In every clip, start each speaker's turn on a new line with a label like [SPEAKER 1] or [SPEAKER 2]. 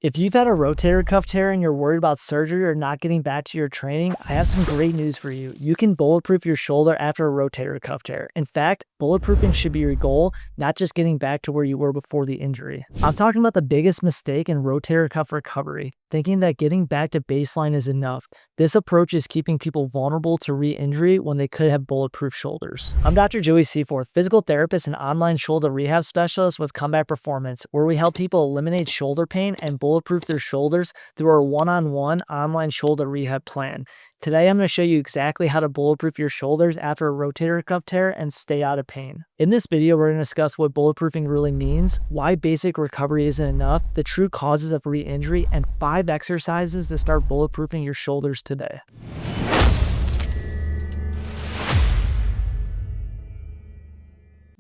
[SPEAKER 1] If you've had a rotator cuff tear and you're worried about surgery or not getting back to your training, I have some great news for you. You can bulletproof your shoulder after a rotator cuff tear. In fact, bulletproofing should be your goal, not just getting back to where you were before the injury. I'm talking about the biggest mistake in rotator cuff recovery, thinking that getting back to baseline is enough. This approach is keeping people vulnerable to re-injury when they could have bulletproof shoulders. I'm Dr. Joey Seaforth, physical therapist and online shoulder rehab specialist with Comeback Performance, where we help people eliminate shoulder pain and bulletproof their shoulders through our one-on-one online shoulder rehab plan. Today, I'm going to show you exactly how to bulletproof your shoulders after a rotator cuff tear and stay out of pain. In this video, we're going to discuss what bulletproofing really means, why basic recovery isn't enough, the true causes of re-injury, and 5 exercises to start bulletproofing your shoulders today.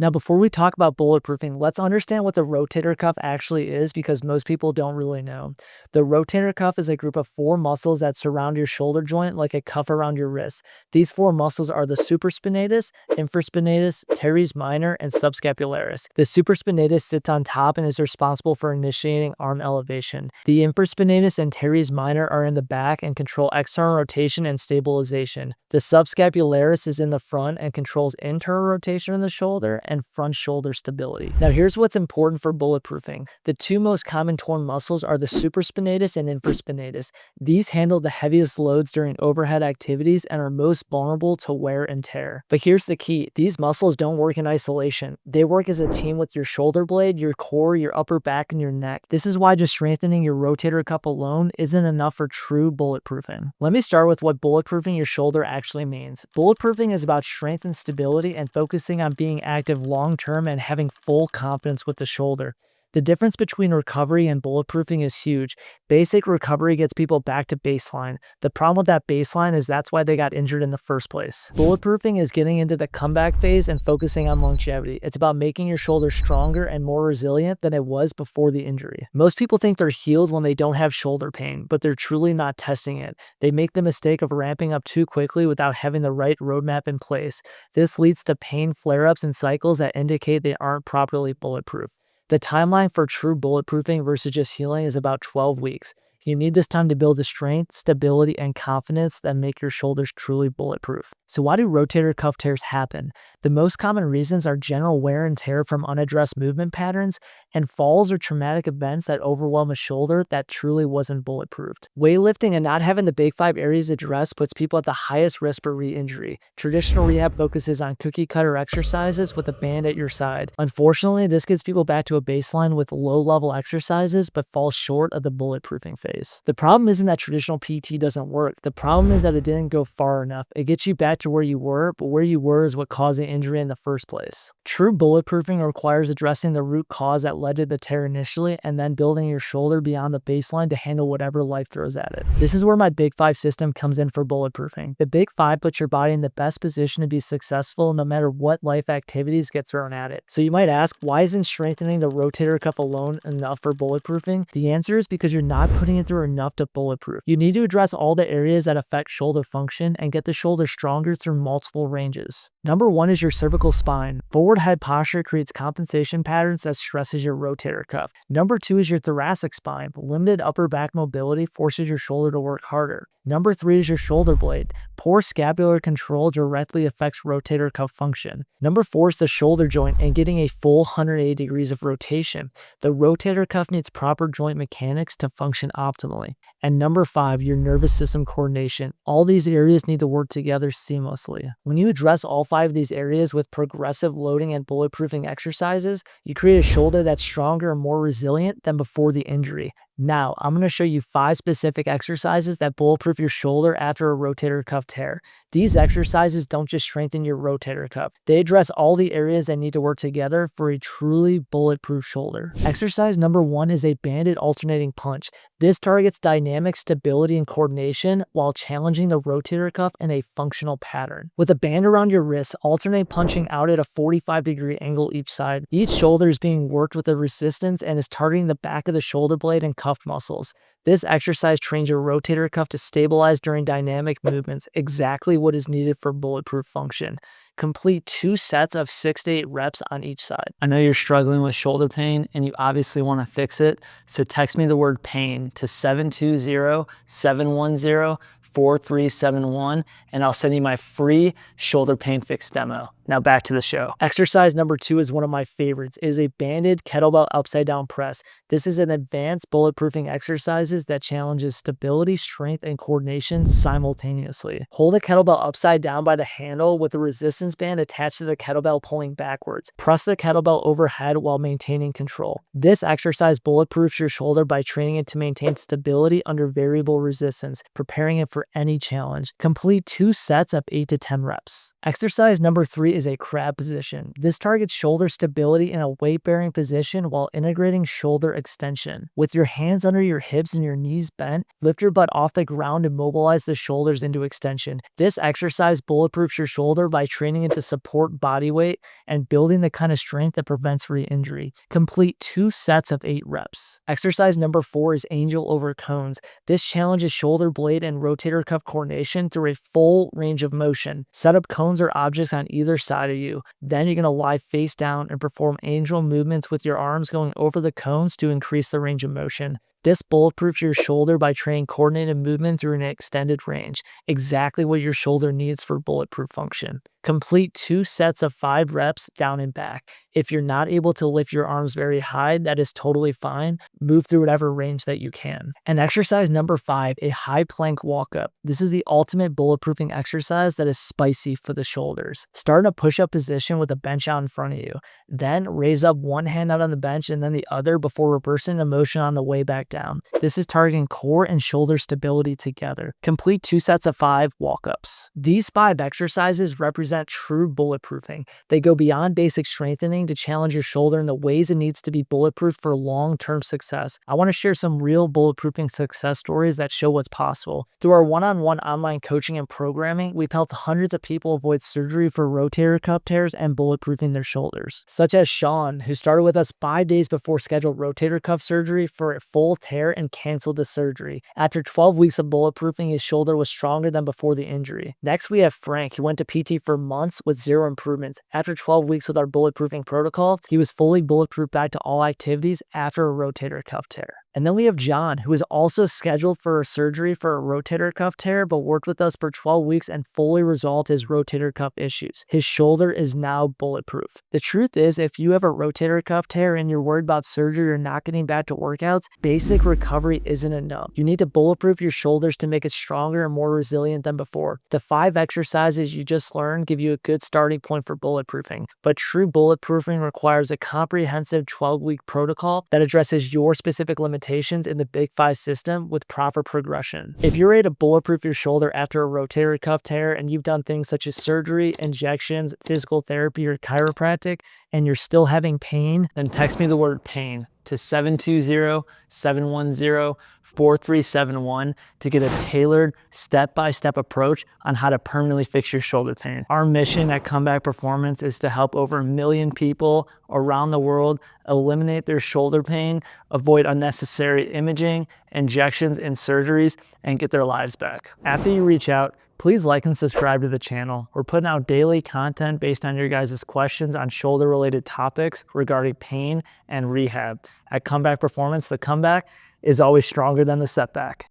[SPEAKER 1] Now, before we talk about bulletproofing, let's understand what the rotator cuff actually is because most people don't really know. The rotator cuff is a group of 4 muscles that surround your shoulder joint like a cuff around your wrist. These 4 muscles are the supraspinatus, infraspinatus, teres minor, and subscapularis. The supraspinatus sits on top and is responsible for initiating arm elevation. The infraspinatus and teres minor are in the back and control external rotation and stabilization. The subscapularis is in the front and controls internal rotation in the shoulder and front shoulder stability. Now here's what's important for bulletproofing. The 2 most common torn muscles are the supraspinatus and infraspinatus. These handle the heaviest loads during overhead activities and are most vulnerable to wear and tear. But here's the key. These muscles don't work in isolation. They work as a team with your shoulder blade, your core, your upper back, and your neck. This is why just strengthening your rotator cuff alone isn't enough for true bulletproofing. Let me start with what bulletproofing your shoulder actually means. Bulletproofing is about strength and stability and focusing on being active long-term and having full confidence with the shoulder. The difference between recovery and bulletproofing is huge. Basic recovery gets people back to baseline. The problem with that baseline is that's why they got injured in the first place. Bulletproofing is getting into the comeback phase and focusing on longevity. It's about making your shoulder stronger and more resilient than it was before the injury. Most people think they're healed when they don't have shoulder pain, but they're truly not testing it. They make the mistake of ramping up too quickly without having the right roadmap in place. This leads to pain flare-ups and cycles that indicate they aren't properly bulletproof. The timeline for true bulletproofing versus just healing is about 12 weeks. You need this time to build the strength, stability, and confidence that make your shoulders truly bulletproof. So why do rotator cuff tears happen? The most common reasons are general wear and tear from unaddressed movement patterns and falls or traumatic events that overwhelm a shoulder that truly wasn't bulletproofed. Weightlifting and not having the big 5 areas addressed puts people at the highest risk for re-injury. Traditional rehab focuses on cookie cutter exercises with a band at your side. Unfortunately, this gets people back to a baseline with low-level exercises but falls short of the bulletproofing phase. The problem isn't that traditional PT doesn't work. The problem is that it didn't go far enough. It gets you back to where you were, but where you were is what caused the injury in the first place. True bulletproofing requires addressing the root cause that led to the tear initially and then building your shoulder beyond the baseline to handle whatever life throws at it. This is where my Big 5 system comes in for bulletproofing. The Big 5 puts your body in the best position to be successful no matter what life activities get thrown at it. So you might ask, why isn't strengthening the rotator cuff alone enough for bulletproofing? The answer is because you're not putting it through enough to bulletproof. You need to address all the areas that affect shoulder function and get the shoulder stronger through multiple ranges. Number 1 is your cervical spine. Forward head posture creates compensation patterns that stresses your rotator cuff. Number 2 is your thoracic spine. Limited upper back mobility forces your shoulder to work harder. Number 3 is your shoulder blade. Poor scapular control directly affects rotator cuff function. Number 4 is the shoulder joint and getting a full 180 degrees of rotation. The rotator cuff needs proper joint mechanics to function optimally. And number 5, your nervous system coordination. All these areas need to work together seamlessly. When you address all 5 of these areas with progressive loading and bulletproofing exercises, you create a shoulder that's stronger and more resilient than before the injury. Now, I'm going to show you 5 specific exercises that bulletproof your shoulder after a rotator cuff tear. These exercises don't just strengthen your rotator cuff. They address all the areas that need to work together for a truly bulletproof shoulder. Exercise number 1 is a banded alternating punch. This targets dynamic stability and coordination while challenging the rotator cuff in a functional pattern. With a band around your wrist, alternate punching out at a 45-degree angle each side. Each shoulder is being worked with a resistance and is targeting the back of the shoulder blade and cuff muscles. This exercise trains your rotator cuff to stabilize during dynamic movements, exactly what is needed for bulletproof function. Complete 2 sets of 6 to 8 reps on each side. I know you're struggling with shoulder pain and you obviously want to fix it, so text me the word pain to 720-710-4371 and I'll send you my free shoulder pain fix demo. Now back to the show. Exercise number 2 is one of my favorites. It is a banded kettlebell upside down press. This is an advanced bulletproofing exercises that challenges stability, strength, and coordination simultaneously. Hold the kettlebell upside down by the handle with a resistance band attached to the kettlebell pulling backwards. Press the kettlebell overhead while maintaining control. This exercise bulletproofs your shoulder by training it to maintain stability under variable resistance, preparing it for any challenge. Complete 2 sets of 8 to 10 reps. Exercise number 3 is a crab position. This targets shoulder stability in a weight-bearing position while integrating shoulder extension. With your hands under your hips and your knees bent, lift your butt off the ground and mobilize the shoulders into extension. This exercise bulletproofs your shoulder by training it to support body weight and building the kind of strength that prevents re-injury. Complete 2 sets of 8 reps. Exercise number 4 is angel over cones. This challenges shoulder blade and rotator cuff coordination through a full range of motion. Set up cones or objects on either side of you. Then you're going to lie face down and perform angel movements with your arms going over the cones to increase the range of motion. This bulletproofs your shoulder by training coordinated movement through an extended range, exactly what your shoulder needs for bulletproof function. Complete 2 sets of 5 reps down and back. If you're not able to lift your arms very high, that is totally fine. Move through whatever range that you can. And exercise number 5, a high plank walk up. This is the ultimate bulletproofing exercise that is spicy for the shoulders. Start in a push-up position with a bench out in front of you. Then raise up one hand out on the bench and then the other before reversing the motion on the way back down. This is targeting core and shoulder stability together. Complete 2 sets of 5 walk-ups. These 5 exercises represent true bulletproofing. They go beyond basic strengthening to challenge your shoulder in the ways it needs to be bulletproof for long-term success. I want to share some real bulletproofing success stories that show what's possible. Through our one-on-one online coaching and programming, we've helped hundreds of people avoid surgery for rotator cuff tears and bulletproofing their shoulders. Such as Sean, who started with us 5 days before scheduled rotator cuff surgery for a full tear and canceled the surgery. After 12 weeks of bulletproofing, his shoulder was stronger than before the injury. Next, we have Frank, who went to PT for months with 0 improvements. After 12 weeks with our bulletproofing protocol, he was fully bulletproof back to all activities after a rotator cuff tear. And then we have John, who was also scheduled for a surgery for a rotator cuff tear, but worked with us for 12 weeks and fully resolved his rotator cuff issues. His shoulder is now bulletproof. The truth is, if you have a rotator cuff tear and you're worried about surgery or not getting back to workouts, basic recovery isn't enough. You need to bulletproof your shoulders to make it stronger and more resilient than before. The 5 exercises you just learned give you a good starting point for bulletproofing, but true bulletproofing requires a comprehensive 12-week protocol that addresses your specific limitations in the Big 5 system with proper progression. If you're ready to bulletproof your shoulder after a rotator cuff tear and you've done things such as surgery, injections, physical therapy, or chiropractic, and you're still having pain, then text me the word pain to 720-710-4371 to get a tailored step-by-step approach on how to permanently fix your shoulder pain. Our mission at Comeback Performance is to help over 1 million people around the world eliminate their shoulder pain, avoid unnecessary imaging, injections, and surgeries, and get their lives back. After you reach out, please like and subscribe to the channel. We're putting out daily content based on your guys' questions on shoulder-related topics regarding pain and rehab. At Comeback Performance, the comeback is always stronger than the setback.